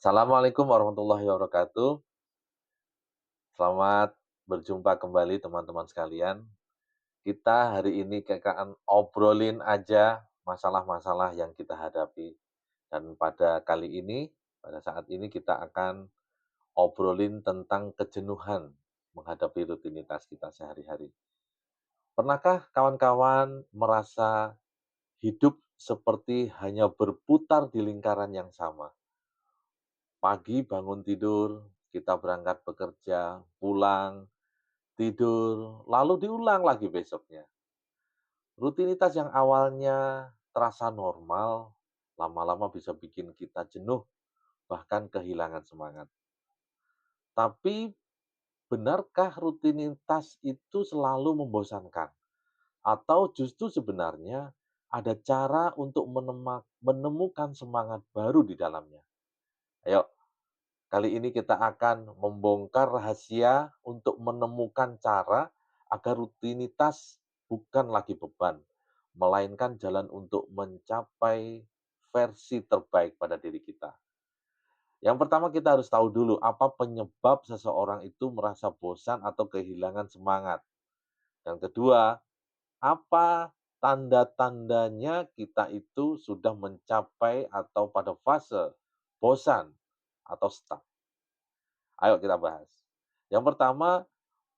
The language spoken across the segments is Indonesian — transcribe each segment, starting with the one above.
Assalamualaikum warahmatullahi wabarakatuh. Selamat berjumpa kembali teman-teman sekalian. Kita hari ini akan obrolin aja masalah-masalah yang kita hadapi. Dan pada kali ini, pada saat ini kita akan obrolin tentang kejenuhan menghadapi rutinitas kita sehari-hari. Pernahkah kawan-kawan merasa hidup seperti hanya berputar di lingkaran yang sama? Pagi bangun tidur, kita berangkat bekerja, pulang, tidur, lalu diulang lagi besoknya. Rutinitas yang awalnya terasa normal, lama-lama bisa bikin kita jenuh, bahkan kehilangan semangat. Tapi benarkah rutinitas itu selalu membosankan? Atau justru sebenarnya ada cara untuk menemukan semangat baru di dalamnya? Ayo, kali ini kita akan membongkar rahasia untuk menemukan cara agar rutinitas bukan lagi beban, melainkan jalan untuk mencapai versi terbaik pada diri kita. Yang pertama kita harus tahu dulu apa penyebab seseorang itu merasa bosan atau kehilangan semangat. Yang kedua, apa tanda-tandanya kita itu sudah mencapai atau pada fase bosan atau stuck. Ayo kita bahas. Yang pertama,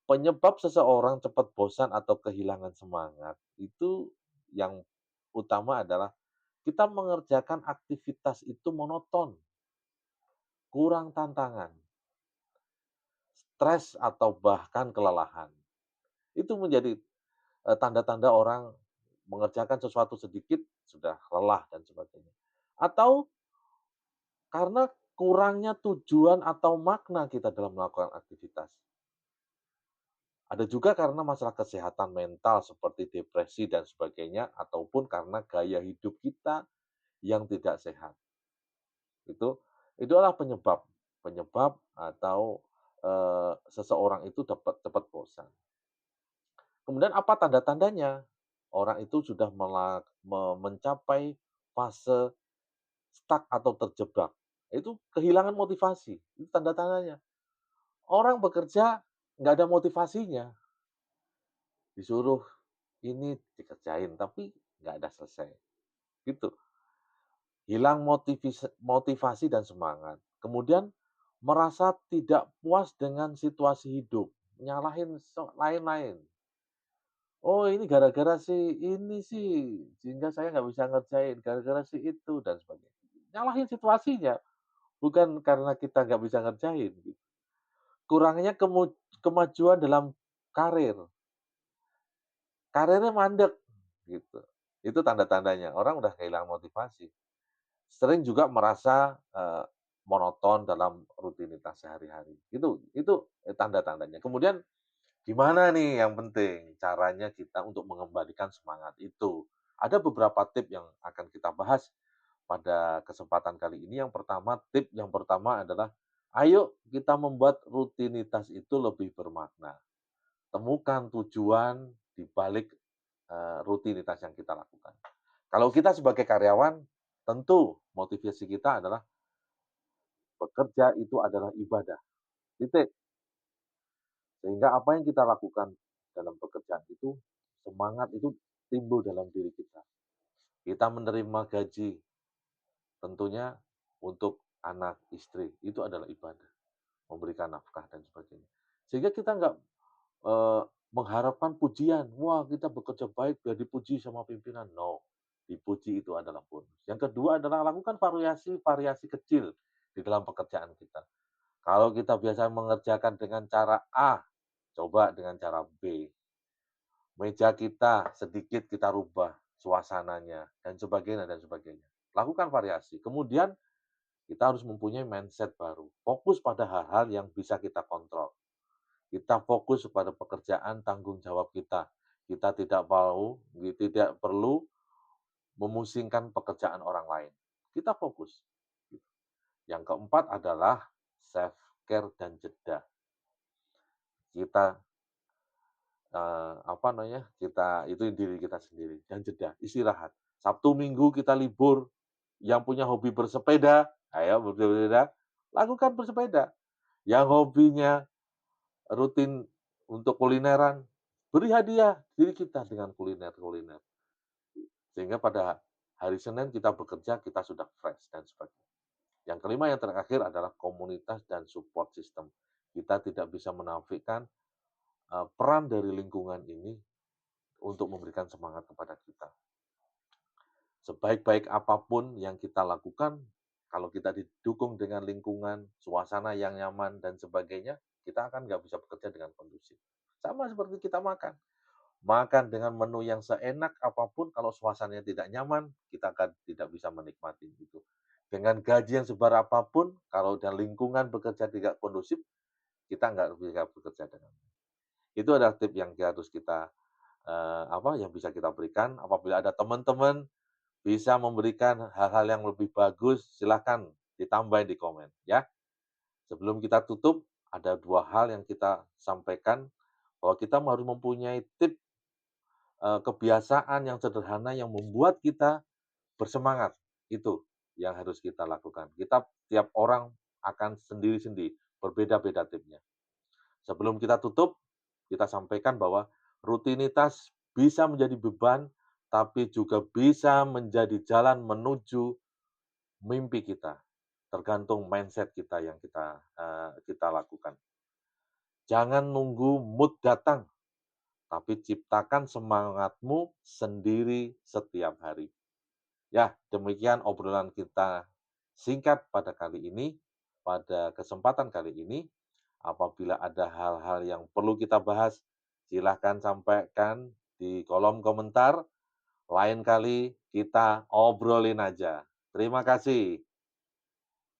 penyebab seseorang cepat bosan atau kehilangan semangat itu yang utama adalah kita mengerjakan aktivitas itu monoton, kurang tantangan, stres atau bahkan kelelahan. Itu menjadi tanda-tanda orang mengerjakan sesuatu sedikit sudah lelah dan sebagainya. Atau karena kurangnya tujuan atau makna kita dalam melakukan aktivitas. Ada juga karena masalah kesehatan mental seperti depresi dan sebagainya, ataupun karena gaya hidup kita yang tidak sehat. Itu adalah penyebab penyebab atau, seseorang itu dapat cepat bosan. Kemudian apa tanda-tandanya? Orang itu sudah mencapai fase stuck atau terjebak. Itu kehilangan motivasi, itu tanda-tandanya. Orang bekerja nggak ada motivasinya, disuruh ini dikerjain, tapi nggak ada selesai, gitu. Hilang motivasi dan semangat. Kemudian merasa tidak puas dengan situasi hidup, nyalahin lain-lain. "Oh, ini gara-gara si ini sih, sehingga saya nggak bisa ngerjain, gara-gara si itu," dan sebagainya. Nyalahin situasinya, bukan karena kita nggak bisa ngerjain, gitu. Kurangnya kemajuan dalam karir, karirnya mandek, gitu. Itu tanda-tandanya, orang udah kehilangan motivasi. Sering juga merasa, monoton dalam rutinitas sehari-hari. Itu tanda-tandanya. Kemudian gimana nih yang penting caranya kita untuk mengembalikan semangat itu? Ada beberapa tip yang akan kita bahas pada kesempatan kali ini. Tip yang pertama adalah, ayo kita membuat rutinitas itu lebih bermakna. Temukan tujuan di balik, rutinitas yang kita lakukan. Kalau kita sebagai karyawan, tentu motivasi kita adalah bekerja itu adalah ibadah, titik. Sehingga apa yang kita lakukan dalam pekerjaan itu, semangat itu timbul dalam diri kita. Kita menerima gaji, tentunya untuk anak, istri, itu adalah ibadah, memberikan nafkah dan sebagainya. Sehingga kita nggak, eee, mengharapkan pujian, "Wah, kita bekerja baik biar dipuji sama pimpinan." No, dipuji itu adalah bonus. Yang kedua adalah lakukan variasi-variasi kecil di dalam pekerjaan kita. Kalau kita biasa mengerjakan dengan cara A, coba dengan cara B. Meja kita sedikit kita rubah suasananya dan sebagainya dan sebagainya. Lakukan variasi. Kemudian kita harus mempunyai mindset baru. Fokus pada hal-hal yang bisa kita kontrol. Kita fokus pada pekerjaan tanggung jawab kita. Kita tidak perlu memusingkan pekerjaan orang lain. Kita fokus. Yang keempat adalah self care dan jeda. Kita apa namanya, itu diri kita sendiri dan jeda, istirahat. Sabtu Minggu kita libur, yang punya hobi bersepeda, ayo bersepeda, lakukan bersepeda. Yang hobinya rutin untuk kulineran, beri hadiah diri kita dengan kuliner-kuliner. Sehingga pada hari Senin kita bekerja, kita sudah fresh dan sebagainya. Yang kelima, yang terakhir adalah komunitas dan support system. Kita tidak bisa menafikan, peran dari lingkungan ini untuk memberikan semangat kepada kita. Sebaik-baik apapun yang kita lakukan, kalau kita didukung dengan lingkungan, suasana yang nyaman dan sebagainya, kita akan nggak bisa bekerja dengan kondusif. Sama seperti kita makan. Makan dengan menu yang seenak apapun, kalau suasananya tidak nyaman, kita akan tidak bisa menikmati itu. Dengan gaji yang seberapa pun, kalau dan lingkungan bekerja tidak kondusif, kita nggak bisa bekerja dengan itu adalah tip yang harus kita, yang bisa kita berikan. Apabila ada teman-teman bisa memberikan hal-hal yang lebih bagus, silahkan ditambahin di komen, ya. Sebelum kita tutup, ada 2 hal yang kita sampaikan, bahwa kita harus mempunyai kebiasaan yang sederhana yang membuat kita bersemangat. Itu yang harus kita lakukan. Tiap orang akan sendiri-sendiri, berbeda-beda tipsnya. Sebelum kita tutup, kita sampaikan bahwa rutinitas bisa menjadi beban, tapi juga bisa menjadi jalan menuju mimpi kita, tergantung mindset kita yang kita lakukan. Jangan nunggu mood datang, tapi ciptakan semangatmu sendiri setiap hari. Ya, demikian obrolan kita singkat pada kali ini. Pada kesempatan kali ini, apabila ada hal-hal yang perlu kita bahas, silahkan sampaikan di kolom komentar. Lain kali kita obrolin aja. Terima kasih.